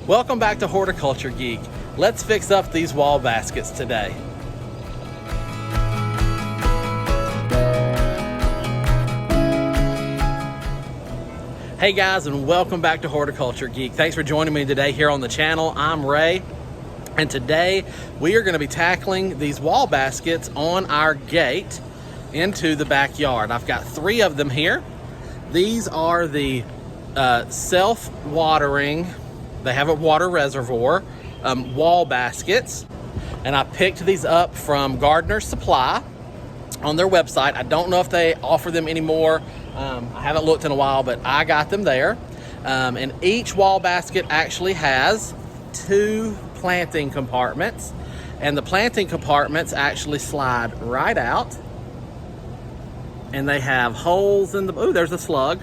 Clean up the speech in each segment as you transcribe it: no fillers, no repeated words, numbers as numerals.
Welcome back to Horticulture Geek. Let's fix up these wall baskets today. Hey guys, and welcome back to Horticulture Geek. Thanks for joining me today here on the channel. I'm Ray, and today we are going to be tackling these wall baskets on our gate into the backyard. I've got 3 of them here. These are the self-watering, they have a water reservoir, wall baskets, and I picked these up from Gardener's Supply on their website. I don't know if they offer them anymore. I haven't looked in a while, but I got them there. And each wall basket actually has 2 planting compartments, and the planting compartments actually slide right out, and they have holes in the, ooh, there's a slug.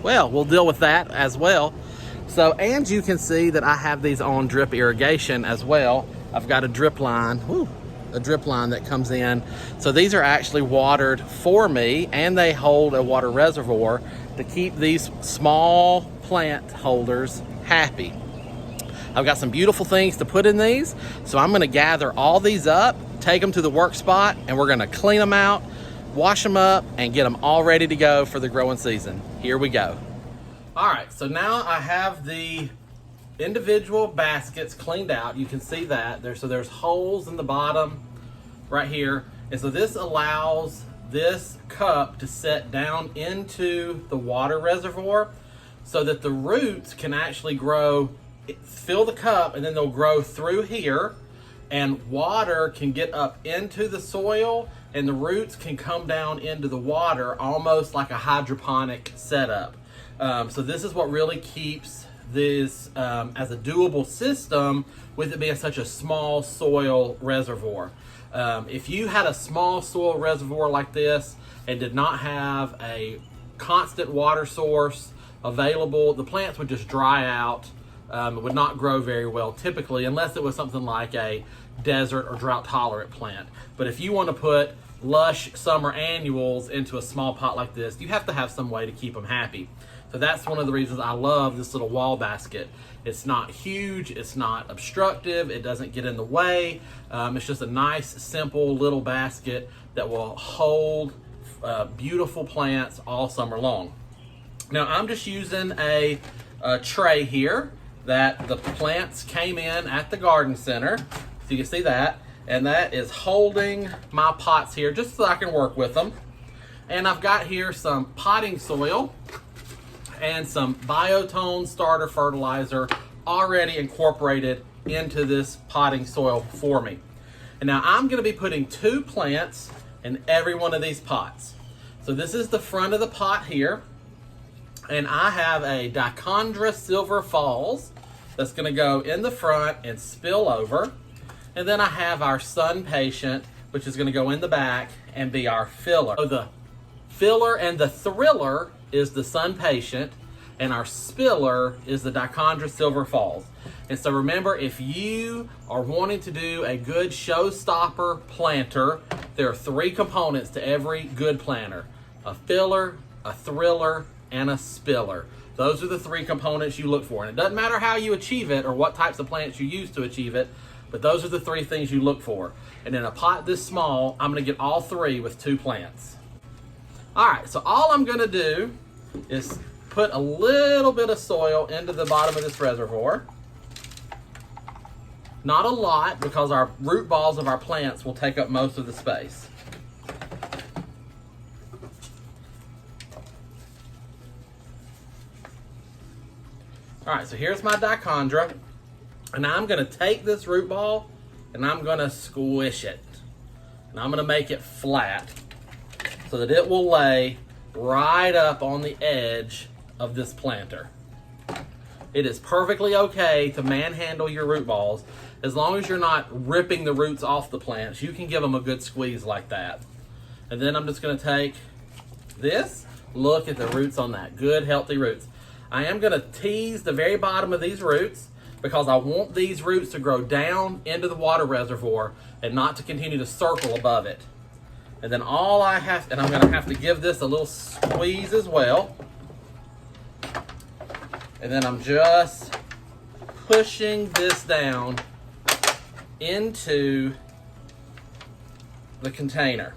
Well, we'll deal with that as well. So, and you can see that I have these on drip irrigation as well. I've got a drip line, a drip line that comes in. So these are actually watered for me, and they hold a water reservoir to keep these small plant holders happy. I've got some beautiful things to put in these, so I'm gonna gather all these up, take them to the work spot, and we're gonna clean them out, wash them up, and get them all ready to go for the growing season. Here we go. All right, so now I have the individual baskets cleaned out. You can see that there's holes in the bottom right here, and so this allows this cup to set down into the water reservoir so that the roots can actually grow, fill the cup, and then they'll grow through here, and water can get up into the soil, and the roots can come down into the water almost like a hydroponic setup. So this is what really keeps this as a doable system with it being such a small soil reservoir. If you had a small soil reservoir like this and did not have a constant water source available, the plants would just dry out. It would not grow very well typically, unless it was something like a desert or drought tolerant plant. But if you want to put lush summer annuals into a small pot like this, you have to have some way to keep them happy. So that's one of the reasons I love this little wall basket. It's not huge, it's not obstructive, it doesn't get in the way. It's just a nice, simple little basket that will hold beautiful plants all summer long. Now I'm just using a tray here that the plants came in at the garden center. So you can see that. And that is holding my pots here just so I can work with them. And I've got here some potting soil and some Biotone starter fertilizer already incorporated into this potting soil for me. And now I'm gonna be putting 2 plants in every one of these pots. So this is the front of the pot here. And I have a Dichondra Silver Falls that's gonna go in the front and spill over. And then I have our Sun Patient, which is gonna go in the back and be our filler. So the filler and the thriller is the Sun Patient, and our spiller is the Dichondra Silver Falls. And so remember, if you are wanting to do a good showstopper planter, there are 3 components to every good planter: a filler, a thriller, and a spiller. Those are the 3 components you look for. And it doesn't matter how you achieve it or what types of plants you use to achieve it, but those are the 3 things you look for. And in a pot this small, I'm gonna get all 3 with 2 plants. All right, so all I'm gonna do is put a little bit of soil into the bottom of this reservoir. Not a lot, because our root balls of our plants will take up most of the space. All right, so here's my Dichondra, and I'm gonna take this root ball and I'm gonna squish it. And I'm gonna make it flat so that it will lay right up on the edge of this planter. It is perfectly okay to manhandle your root balls as long as you're not ripping the roots off the plants. You can give them a good squeeze like that. And then I'm just gonna take this, look at the roots on that, good healthy roots. I am gonna tease the very bottom of these roots because I want these roots to grow down into the water reservoir and not to continue to circle above it. And then all I have, and I'm gonna have to give this a little squeeze as well. And then I'm just pushing this down into the container.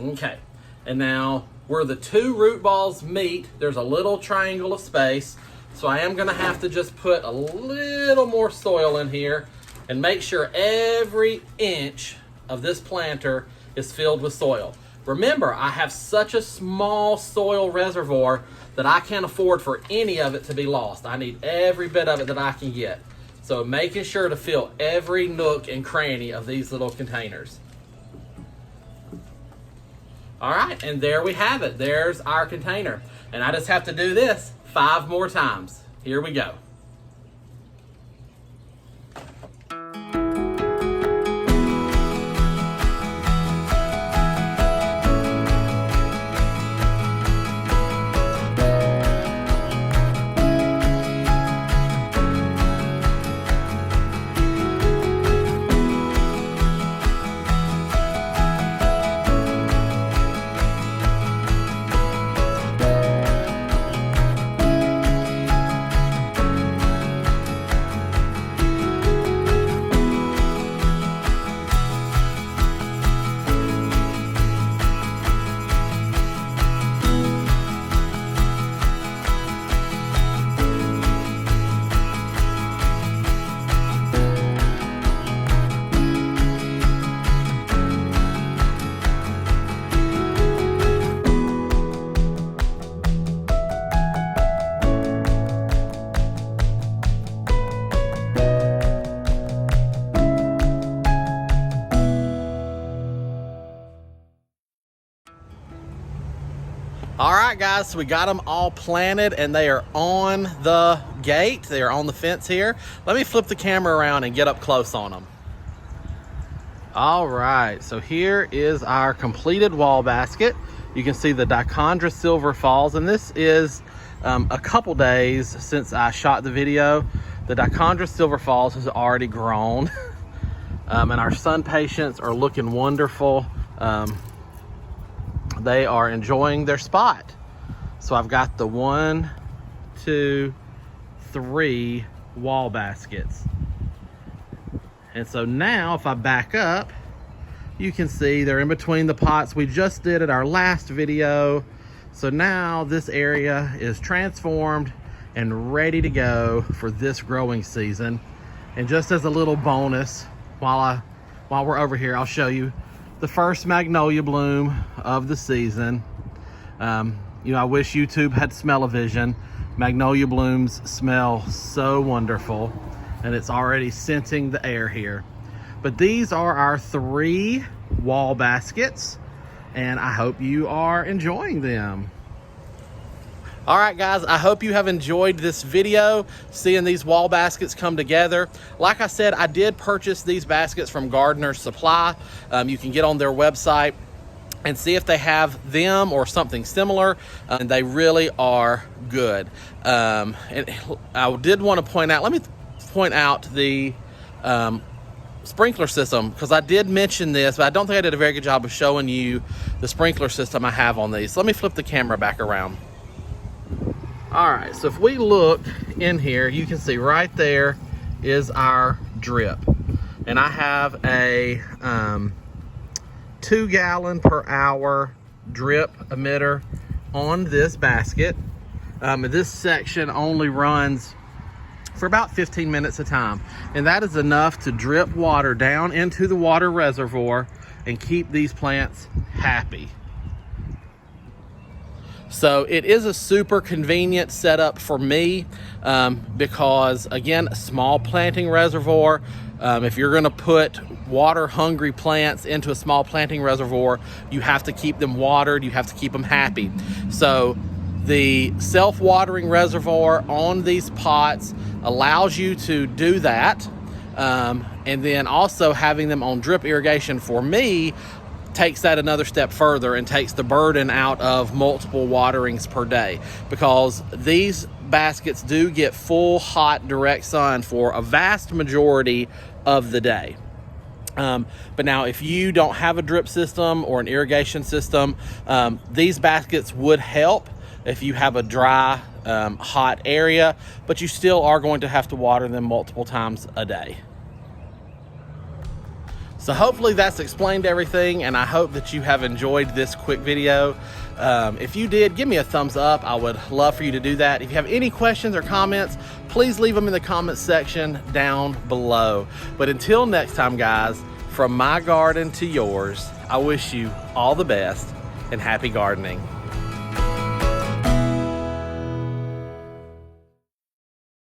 Okay, and now where the two root balls meet, there's a little triangle of space. So I am gonna have to just put a little more soil in here and make sure every inch of this planter is filled with soil. Remember, I have such a small soil reservoir that I can't afford for any of it to be lost. I need every bit of it that I can get. So making sure to fill every nook and cranny of these little containers. All right, and there we have it. There's our container. And I just have to do this 5 more times. Here we go. All right, guys, so we got them all planted and they are on the gate. They are on the fence here. Let me flip the camera around and get up close on them. All right, so here is our completed wall basket. You can see the Dichondra Silver Falls, and this is a couple days since I shot the video. The Dichondra Silver Falls has already grown, and our sun patients are looking wonderful. They are enjoying their spot. So I've got the 1, 2, 3 wall baskets. And so now if I back up, you can see they're in between the pots we just did at our last video. So now this area is transformed and ready to go for this growing season. And just as a little bonus, while we're over here, I'll show you the first magnolia bloom of the season. You know, I wish YouTube had smell-o-vision. Magnolia blooms smell so wonderful, and it's already scenting the air here. But these are our 3 wall baskets, and I hope you are enjoying them. All right, guys, I hope you have enjoyed this video, seeing these wall baskets come together. Like I said, I did purchase these baskets from Gardener's Supply. You can get on their website and see if they have them or something similar, and they really are good. And I did want to point out, let me point out the sprinkler system, because I did mention this, but I don't think I did a very good job of showing you the sprinkler system I have on these. So let me flip the camera back around. All right, so if we look in here, you can see right there is our drip. And I have a 2 gallon per hour drip emitter on this basket. This section only runs for about 15 minutes a time. And that is enough to drip water down into the water reservoir and keep these plants happy. So it is a super convenient setup for me because, again, a small planting reservoir. If you're going to put water-hungry plants into a small planting reservoir, you have to keep them watered. You have to keep them happy. So the self-watering reservoir on these pots allows you to do that. And then also having them on drip irrigation for me takes that another step further and takes the burden out of multiple waterings per day, because these baskets do get full hot direct sun for a vast majority of the day. But now if you don't have a drip system or an irrigation system, these baskets would help. if you have a dry, hot area, but you still are going to have to water them multiple times a day. So hopefully that's explained everything, and I hope that you have enjoyed this quick video. If you did, give me a thumbs up. I would love for you to do that. If you have any questions or comments, please leave them in the comments section down below. But until next time, guys, from my garden to yours, I wish you all the best and happy gardening.